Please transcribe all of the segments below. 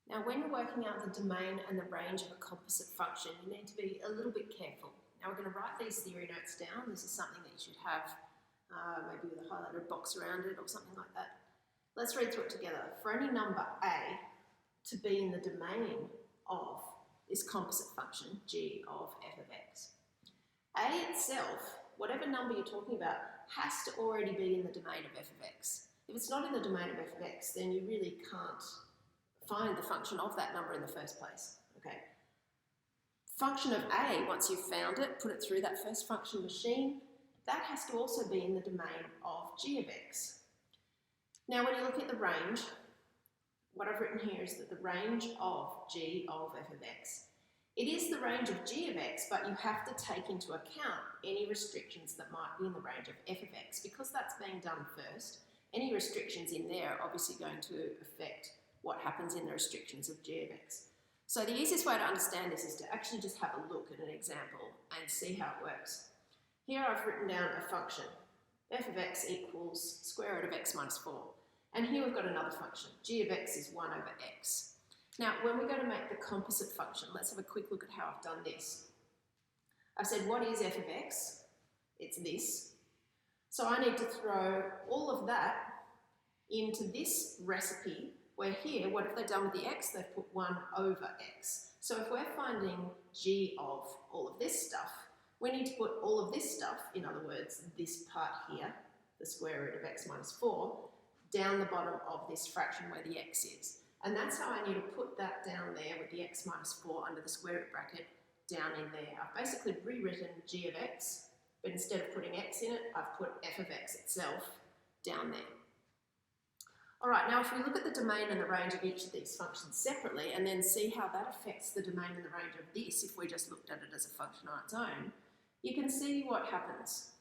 Now, when you're working out the domain and the range of a composite function, you need to be a little bit careful. Now, we're going to write these theory notes down. This is something that you should have maybe with a highlighted box around it or something like that. Let's read through it together. For any number a to be in the domain of this composite function, g of f of x, a itself, whatever number you're talking about, has to already be in the domain of f of x. If it's not in the domain of f of x, then you really can't find the function of that number in the first place. Okay. Function of a, once you've found it, put it through that first function machine, that has to also be in the domain of g of x. Now, when you look at the range, what I've written here is that the range of g of f of x, it is the range of g of x, but you have to take into account any restrictions that might be in the range of f of x. Because that's being done first, any restrictions in there are obviously going to affect what happens in the restrictions of g of x. So the easiest way to understand this is to actually just have a look at an example and see how it works. Here I've written down a function, f of x equals square root of x minus 4. And here we've got another function, g of x is 1 over x. Now, when we go to make the composite function, let's have a quick look at how I've done this. I've said, what is f of x? It's this. So I need to throw all of that into this recipe, where here, what have they done with the x? They've put 1 over x. So if we're finding g of all of this stuff, we need to put all of this stuff, in other words, this part here, the square root of x minus 4, down the bottom of this fraction where the x is. And that's how I need to put that down there with the x minus 4 under the square root bracket down in there. I've basically rewritten g of x, but instead of putting x in it, I've put f of x itself down there. All right, now if we look at the domain and the range of each of these functions separately and then see how that affects the domain and the range of this, if we just looked at it as a function on its own, you can see what happens.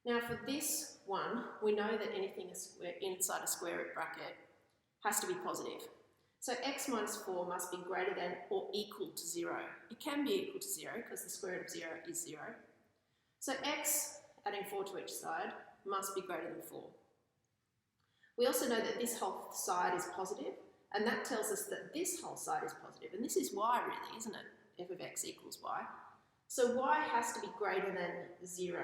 Now for this one, we know that anything inside a square root bracket has to be positive. So x minus 4 must be greater than or equal to 0. It can be equal to 0 because the square root of 0 is 0. So x, adding 4 to each side, must be greater than 4. We also know that this whole side is positive, and that tells us that this whole side is positive. And this is y really, isn't it? f of x equals y. So y has to be greater than 0.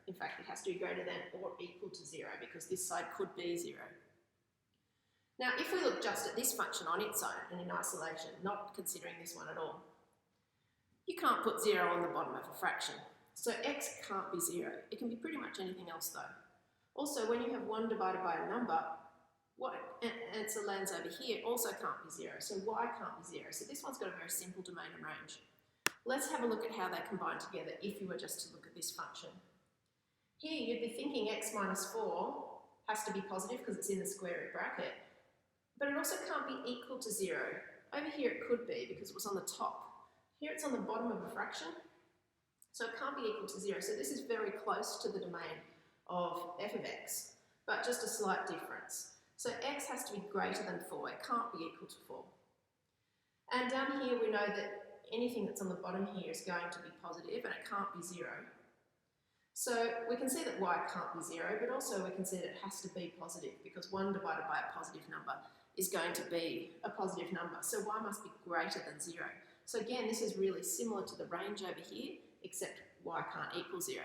In fact, it has to be greater than or equal to 0 because this side could be 0. Now, if we look just at this function on its own and in isolation, not considering this one at all, you can't put 0 on the bottom of a fraction. So x can't be 0. It can be pretty much anything else though. Also, when you have 1 divided by a number, what answer lands over here also can't be 0. So y can't be 0. So this one's got a very simple domain and range. Let's have a look at how they combine together if you were just to look at this function. Here you'd be thinking x minus 4 has to be positive because it's in the square root bracket, but it also can't be equal to 0. Over here it could be because it was on the top. Here it's on the bottom of a fraction, so it can't be equal to 0. So this is very close to the domain of f of x, but just a slight difference. So x has to be greater than 4. It can't be equal to 4. And down here we know that anything that's on the bottom here is going to be positive and it can't be 0. So we can see that y can't be 0, but also we can see that it has to be positive because 1 divided by a positive number is going to be a positive number. So y must be greater than 0. So again, this is really similar to the range over here, except y can't equal 0.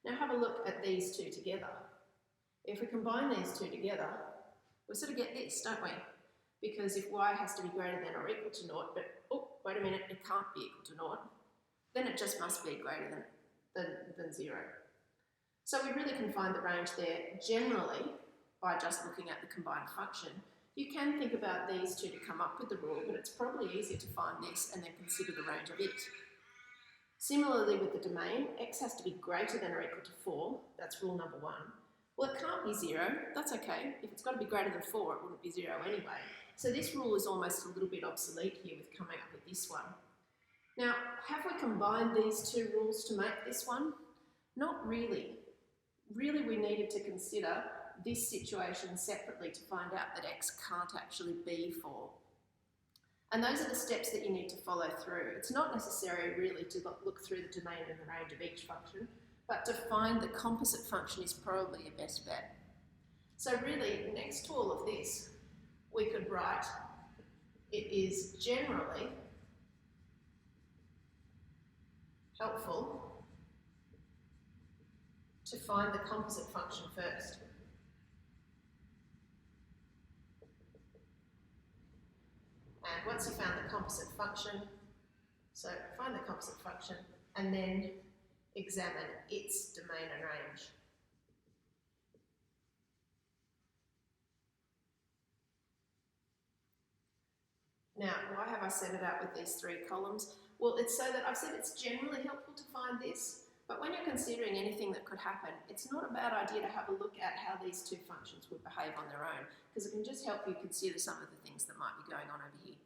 Now have a look at these two together. If we combine these two together, we sort of get this, don't we? Because if y has to be greater than or equal to 0, but oh, wait a minute, it can't be equal to 0, then it just must be greater than 0. So we really can find the range there generally by just looking at the combined function. You can think about these two to come up with the rule, but it's probably easier to find this and then consider the range of it. Similarly with the domain, x has to be greater than or equal to 4. That's rule number 1. Well, it can't be 0. That's okay. If it's got to be greater than 4, it wouldn't be 0 anyway. So this rule is almost a little bit obsolete here with coming up with this one. Now, have we combined these two rules to make this one? Not really. Really, we needed to consider this situation separately to find out that x can't actually be 4. And those are the steps that you need to follow through. It's not necessary really to look through the domain and the range of each function, but to find the composite function is probably your best bet. So really, next to all of this, we could write it is generally helpful to find the composite function first. And once you found the composite function, so find the composite function and then examine its domain and range. Now, why have I set it out with these three columns? Well, it's so that I've said it's generally helpful to find this, but when you're considering anything that could happen, it's not a bad idea to have a look at how these two functions would behave on their own, because it can just help you consider some of the things that might be going on over here.